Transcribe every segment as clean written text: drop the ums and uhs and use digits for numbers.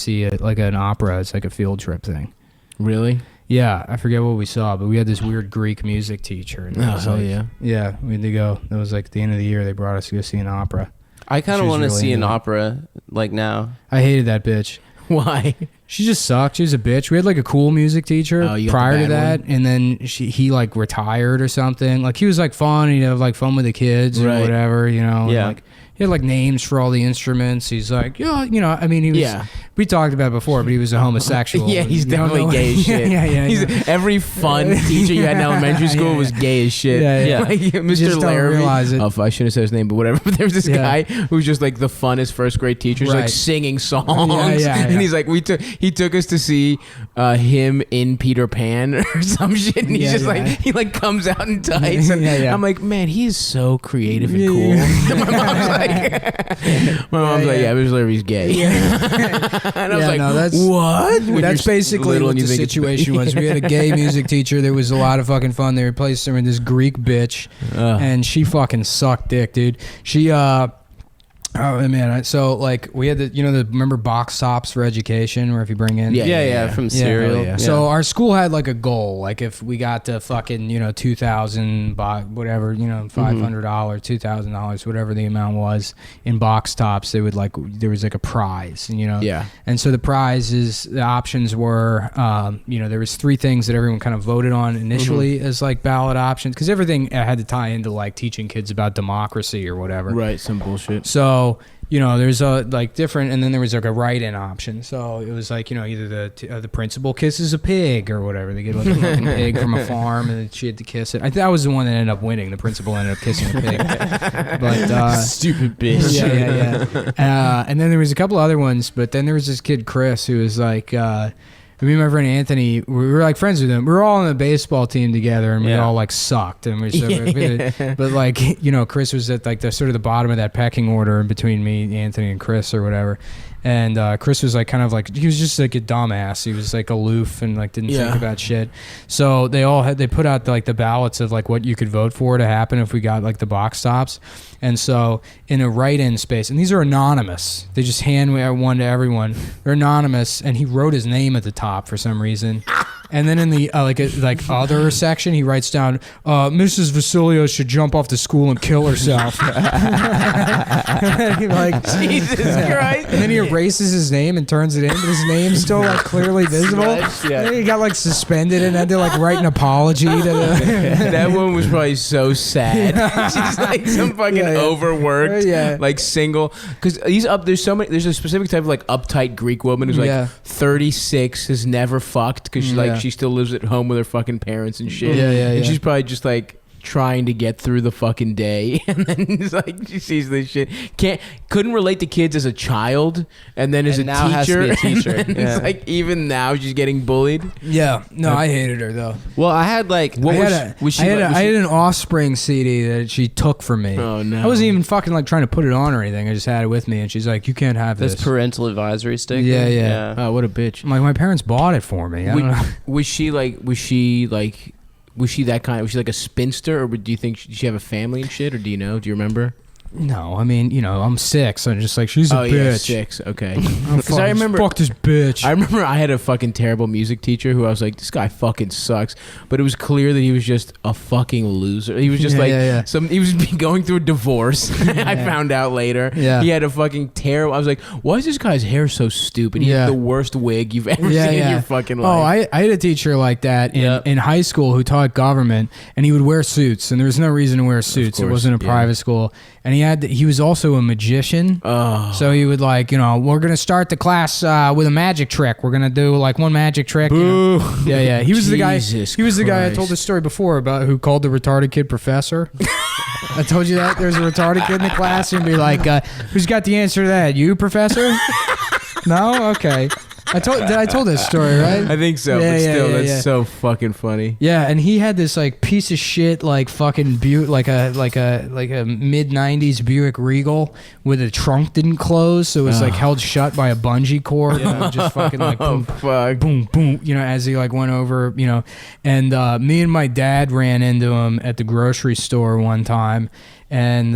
see it like an opera. It's like a field trip thing. Really? Yeah, I forget what we saw, but we had this weird Greek music teacher. And yeah, we had to go. It was like at the end of the year. They brought us to go see an opera. I kind of want to see an opera like now. I hated that bitch. Why? She just sucked. She was a bitch. We had like a cool music teacher prior to that, and then he like retired or something. Like he was like fun. He'd have like fun with the kids or whatever, you know. Yeah. And, like he had like names for all the instruments. He's like, yeah, you know. I mean, he was. Yeah. We talked about it before, but he was a homosexual. Yeah, he's definitely gay as shit. Yeah. Every fun teacher you had in elementary school was gay as shit. Yeah. Like, Mr. Larrabee. I shouldn't have said his name, but whatever. But there was this guy who was just like the funnest first grade teacher, like singing songs. And he's like, he took us to see him in Peter Pan or some shit. And he's just like, he like comes out in tights. And I'm like, man, he is so creative and cool. And my mom's like, yeah, Mr. Larrabee's gay. And I was like, what? That's basically what the situation was. We had a gay music teacher. There was a lot of fucking fun. They replaced her with this Greek bitch, and she fucking sucked dick, dude. She, oh man! So like we had remember box tops for education, where if you bring in from cereal. Yeah. So our school had like a goal, like if we got to fucking $2,000 whatever, $500, $2,000, whatever the amount was in box tops, they would like there was like a prize, and so the options were there was 3 things that everyone kind of voted on initially as like ballot options, because everything had to tie into like teaching kids about democracy or whatever, right? Some bullshit. So, there's a like different, and then there was like a write-in option. So it was like, either the principal kisses a pig or whatever. They get like a fucking pig from a farm, and then she had to kiss it. I was the one that ended up winning. The principal ended up kissing the pig. But stupid bitch. Yeah. And then there was a couple other ones, but then there was this kid Chris who was like. Me and my friend Anthony, we were like friends with him. We were all on the baseball team together, and we all like sucked. And but like Chris was at like the sort of the bottom of that pecking order between me, Anthony, and Chris or whatever. And Chris was like kind of like, he was just like a dumbass. He was like aloof and like didn't think about shit. So they put out like the ballots of like what you could vote for to happen if we got like the box tops. And so in a write-in space, and these are anonymous. They just hand one to everyone. They're anonymous, and he wrote his name at the top for some reason. And then in the other section, he writes down, Mrs. Vasilio should jump off the school and kill herself. Jesus Christ. And then he erases his name and turns it in, but his name's still like clearly visible. And then he got like suspended and had to like write an apology to That one was probably so sad. She's like some fucking overworked, like single. Because there's a specific type of like uptight Greek woman who's like 36, has never fucked because she still lives at home with her fucking parents and shit. And she's probably just like trying to get through the fucking day, and then it's like she sees this shit, couldn't relate to kids as a child, and then as a now teacher, has to be a teacher. It's like even now she's getting bullied. I hated her though. Well, I had like I had an Offspring CD that she took from me. Oh no, I wasn't even fucking like trying to put it on or anything. I just had it with me, and she's like, you can't have this parental advisory sticker. Yeah. Oh, what a bitch. I'm like, my parents bought it for me. I don't know. Was she that kind? Was she like a spinster, or do you think she have a family and shit, or do you remember? No, I mean, I'm 6. I'm just like, she's a bitch. Yeah, 6. Okay. I remember, fuck this bitch. I remember I had a fucking terrible music teacher who I was like, this guy fucking sucks. But it was clear that he was just a fucking loser. He was just he was going through a divorce. I found out later. Yeah. He had a fucking terrible. I was like, why is this guy's hair so stupid? He had the worst wig you've ever seen in your fucking life. Oh, I had a teacher like that in high school who taught government, and he would wear suits, and there was no reason to wear suits. It wasn't a private school. And he was also a magician. Oh. So he would like, we're going to start the class with a magic trick. We're going to do like one magic trick. Boo. Yeah. He was the guy. He was the guy I told this story before about who called the retarded kid professor. I told you that there's a retarded kid in the class and be like, who's got the answer to that? You, professor? No? Okay. I told this story, right? I think so, but still, that's so fucking funny. Yeah, and he had this like piece of shit, like fucking like a mid '90s Buick Regal with the trunk didn't close, so it was like held shut by a bungee cord. Just fucking like boom, boom, boom. As he like went over, and me and my dad ran into him at the grocery store one time, and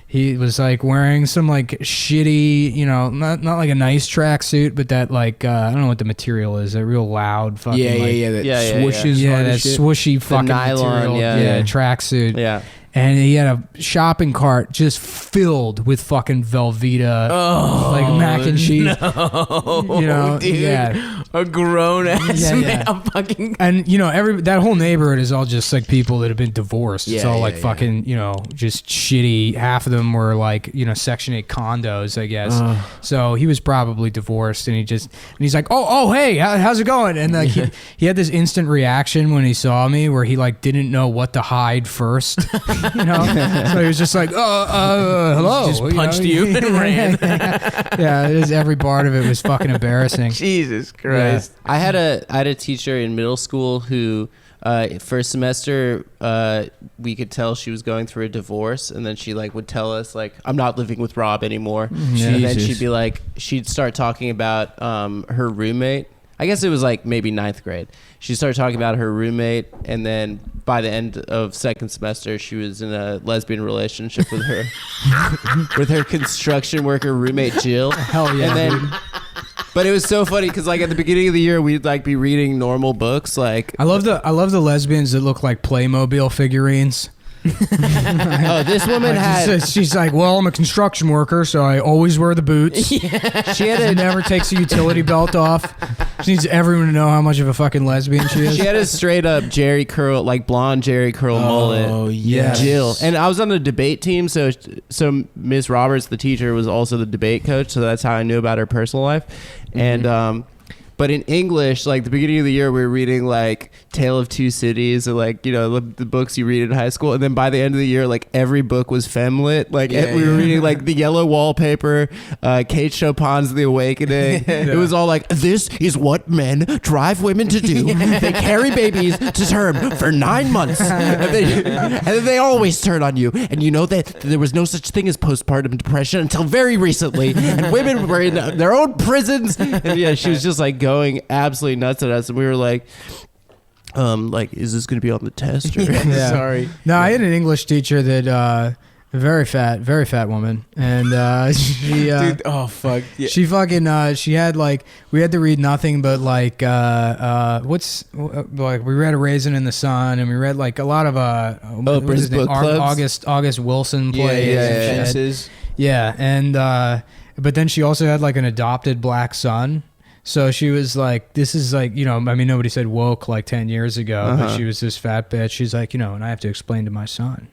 he was like wearing some like shitty, not like a nice tracksuit, but that like I don't know what the material is. That real loud fucking that swooshes. Yeah, that swooshy fucking nylon, material. Tracksuit. Yeah. And he had a shopping cart just filled with fucking Velveeta, like mac and cheese. No, dude. A grown ass man. Fucking. And that whole neighborhood is all just like people that have been divorced. It's all like fucking, just shitty. Half of them were like, Section 8 condos, I guess. So he was probably divorced, and he's like, oh, hey, how's it going? And like he had this instant reaction when he saw me, where he like didn't know what to hide first. So he was just like, hello. Just punched you and ran. Every part of it was fucking embarrassing. Jesus Christ. Yeah. I had a teacher in middle school who first semester we could tell she was going through a divorce, and then she like would tell us like, I'm not living with Rob anymore. And then she'd be like, she'd start talking about her roommate. I guess it was like maybe 9th grade. She started talking about her roommate, and then by the end of second semester, she was in a lesbian relationship with her construction worker roommate Jill. Hell yeah! And then, but it was so funny because like at the beginning of the year, we'd like be reading normal books. Like I love the lesbians that look like Playmobil figurines. This woman she's like, well, I'm a construction worker, so I always wear the boots. She never takes a utility belt off. She needs everyone to know how much of a fucking lesbian she is. She had a straight up Jerry curl, like blonde Jerry curl mullet. Oh yeah, Jill. And I was on the debate team, so Miss Roberts, the teacher, was also the debate coach, so that's how I knew about her personal life. And but in English, like the beginning of the year, we were reading like Tale of Two Cities, or like, the books you read in high school. And then by the end of the year, like every book was femlit. Like we were reading like The Yellow Wallpaper, Kate Chopin's The Awakening. It was all like, this is what men drive women to do. They carry babies to term for 9 months. And then they always turn on you. And you know that there was no such thing as postpartum depression until very recently. And women were in their own prisons. And she was just like going absolutely nuts at us, and we were like, is this going to be on the test? Or? Sorry. No, I had an English teacher that very fat woman, and she dude, oh fuck yeah. She fucking she had like, we had to read nothing but like like we read A Raisin in the Sun, and we read like a lot of Oprah's book clubs. August Wilson plays. And but then she also had like an adopted black son. So she was like, this is like, nobody said woke like 10 years ago, but she was this fat bitch. She's like, and I have to explain to my son.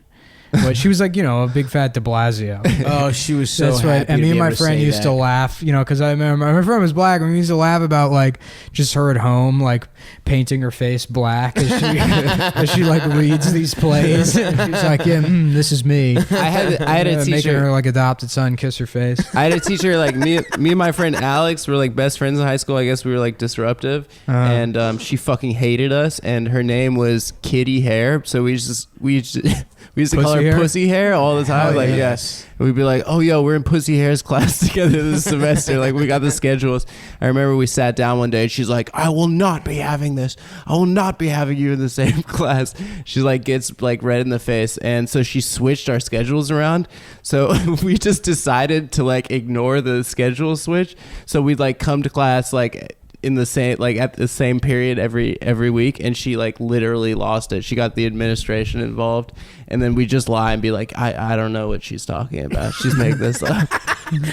But she was like, a big fat de Blasio. Oh, she was so happy. Right. And me and my friend used to laugh, because I remember my friend was black, and we used to laugh about like just her at home, like painting her face black as she like reads these plays. And she's like, this is me. I had a teacher making her like adopted son kiss her face. I had a teacher like me and my friend Alex were like best friends in high school. I guess we were like disruptive, and she fucking hated us. And her name was Kitty Hair, so we used to call her Pussy Hair all the time. Like, yes. We'd be like, oh, yo, we're in Pussy Hair's class together this semester. Like, we got the schedules. I remember we sat down one day, and she's like, I will not be having this. I will not be having you in the same class. She like gets like red in the face. And so she switched our schedules around. So we just decided to like ignore the schedule switch. So we'd like come to class like in the same, like at the same period every week, and she like literally lost it. She got the administration involved, and then we just lie and be like, I don't know what she's talking about. She's making this up.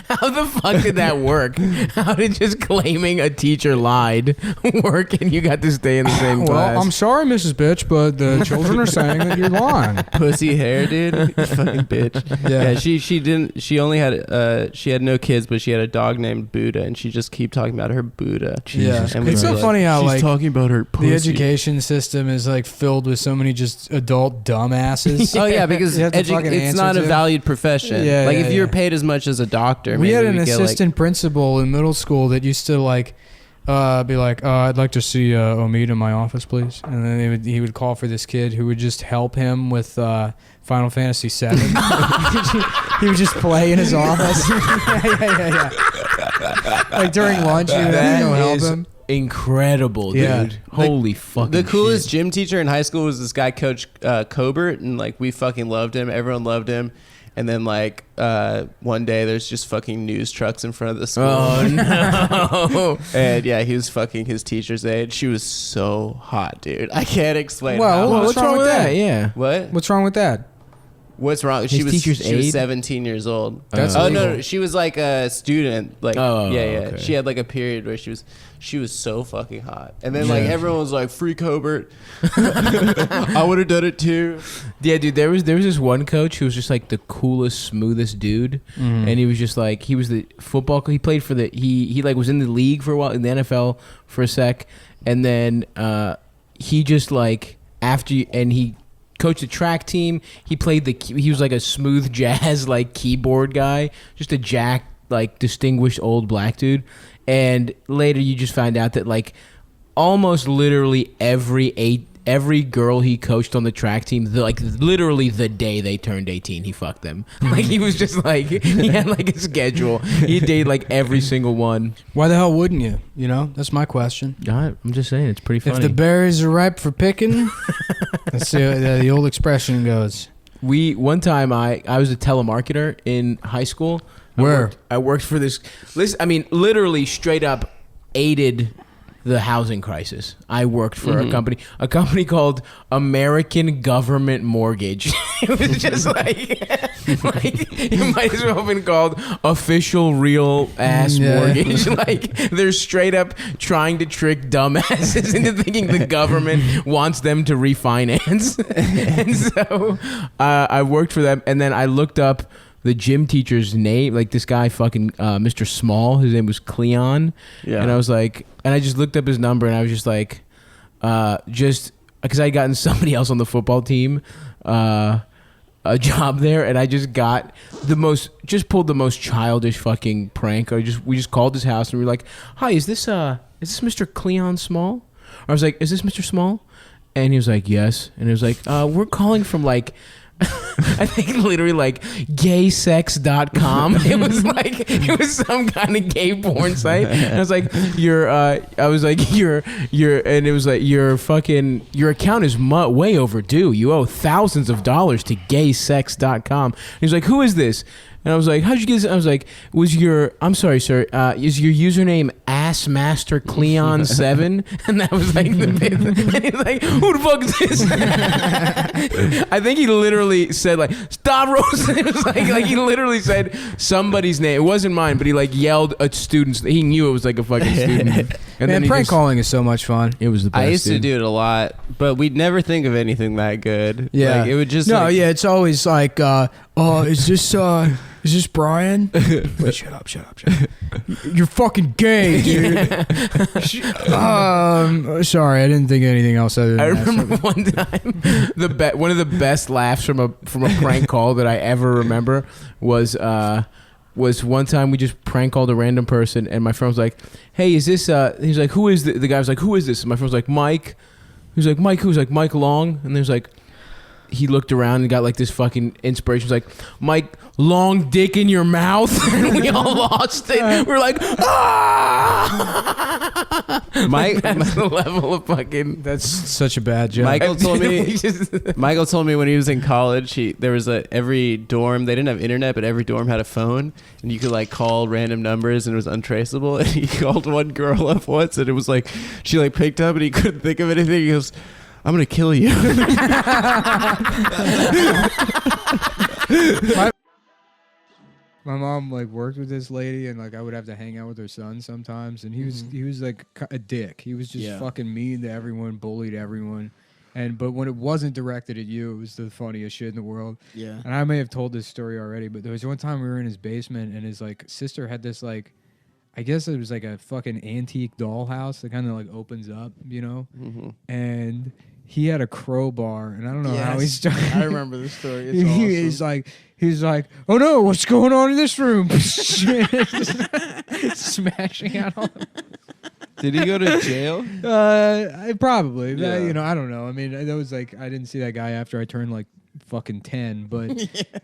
How the fuck did that work? How did just claiming a teacher lied work, and you got to stay in the same class? Well, I'm sorry, Mrs. Bitch, but the children are saying that you're lying. Pussy Hair, dude. You fucking bitch. Yeah, she only had she had no kids, but she had a dog named Buddha, and she just keep talking about her Buddha. Jesus. And it's so like, funny how she's like talking about her pussy. The education system is like filled with so many just adult dumbasses. Oh yeah, because it's not a valued profession. Yeah, like if you're paid as much as a doctor. We had an assistant principal in middle school that used to like be like, I'd like to see Omid in my office, please. And then he would call for this kid who would just help him with Final Fantasy VII. He would just play in his office. yeah. Like during lunch, he would help him. Incredible, dude. Holy fucking The coolest shit. gym teacher in high school was this guy, Coach Cobert, and like we fucking loved him. Everyone loved him. And then like one day there's just fucking news trucks in front of the school. Oh no! And yeah, he was fucking his teacher's aide. She was so hot, dude. I can't explain. Well, how what's wrong with that? Yeah. What? What's wrong with that? What's wrong? His teacher's she was aide? 17 years old. That's no, she was like a student. Like okay. She had like a period where she was so fucking hot. And then like everyone was like, "Free Cobert." I would have done it too. Yeah, dude. There was this one coach who was just like the coolest, smoothest dude, and he was just like he was the football. He played for he like was in the league for a while in the NFL for a sec, and then he just like he coached the track team. He was like a smooth jazz like keyboard guy, just a like distinguished old black dude. And later you just find out that like almost literally every girl he coached on the track team, literally the day they turned 18, he fucked them. Like he was just like he had like a schedule. He dated like every single one. Why the hell wouldn't you? You know, that's my question. I'm just saying, it's pretty funny. If the berries are ripe for picking, that's the old expression goes. One time I was a telemarketer in high school. Where? I worked for this. I mean, literally straight up aided the housing crisis. I worked for a company called American Government Mortgage. It was just like it might as well have been called Official Real Ass Mortgage. Like they're straight up trying to trick dumbasses into thinking the government wants them to refinance. And so I worked for them, and then I looked up the gym teacher's name, like this guy fucking Mr. Small, his name was Cleon. Yeah. And I was like, and I just looked up his number, and I was just like, just because I had gotten somebody else on the football team a job there, and I just got pulled the most childish fucking prank. We just called his house, and we were like, "Hi, is this Mr. Cleon Small?" I was like, "Is this Mr. Small?" And he was like, "Yes." And it was like, "We're calling from like." I think literally like gaysex.com. It was some kind of gay porn site. And I was like, your account is way overdue. You owe thousands of dollars to gaysex.com. He was like, who is this? And I was like, how'd you get this? I was like, I'm sorry, sir, is your username AssMasterCleon7? And that was like the bit. And he's like, who the fuck is this? I think he literally said like, stop roasting. It was like he literally said somebody's name. It wasn't mine, but he like yelled at students. He knew it was like a fucking student. And man, prank calling is so much fun. It was the best. I used to do it a lot, but we'd never think of anything that good. Yeah. Like, it would just it's always like, is this Brian? Wait, shut up. You're fucking gay, dude. Sorry, I didn't think of anything else other than I remember one time, one of the best laughs from a prank call that I ever remember was one time we just prank called a random person, and my friend was like, hey, is this, he's like, who is the guy was like, who is this? And my friend was like, Mike. He was like, Mike who? He was like, Mike Long. And there's like, he looked around and got like this fucking inspiration. He was like, Mike, long dick in your mouth. And we all lost it. We were like, ah! Mike, that's the level of fucking. That's such a bad joke. Michael told me when he was in college, there was every dorm, they didn't have internet, but every dorm had a phone, and you could like call random numbers, and it was untraceable. And he called one girl up once, and it was like, she like picked up, and he couldn't think of anything. He goes, I'm gonna kill you. My mom like worked with this lady, and like I would have to hang out with her son sometimes, and he was like a dick. He was just fucking mean to everyone, bullied everyone, but when it wasn't directed at you, it was the funniest shit in the world. Yeah. And I may have told this story already, but there was one time we were in his basement, and his like sister had this like, I guess it was like a fucking antique dollhouse that kind of like opens up, you know, and he had a crowbar, and I don't know how he started. I remember this story. It's awesome. He's like, oh no, what's going on in this room? Smashing out all. Did he go to jail? Probably. Yeah. I don't know. I mean, that was like, I didn't see that guy after I turned like fucking 10, but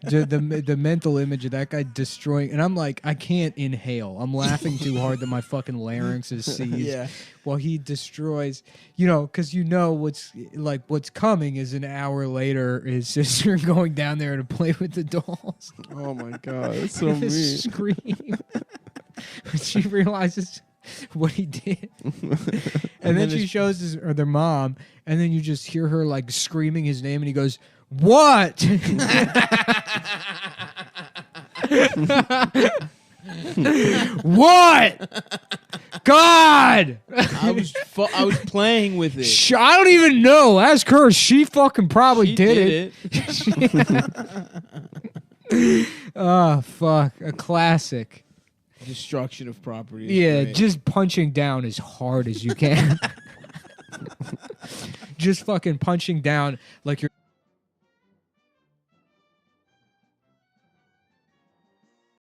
the mental image of that guy destroying, and I'm like, I can't inhale. I'm laughing too hard that my fucking larynx is seized while he destroys, because what's coming is an hour later, his sister going down there to play with the dolls. Oh my God, that's so mean. Scream. She realizes what he did. And then she shows their mom, and then you just hear her like screaming his name, and he goes, "What?" What? God! I was playing with it. I don't even know. Ask her. She fucking probably did it. Oh, fuck. A classic. Destruction of property. Yeah, great. Just punching down as hard as you can. Just fucking punching down like you're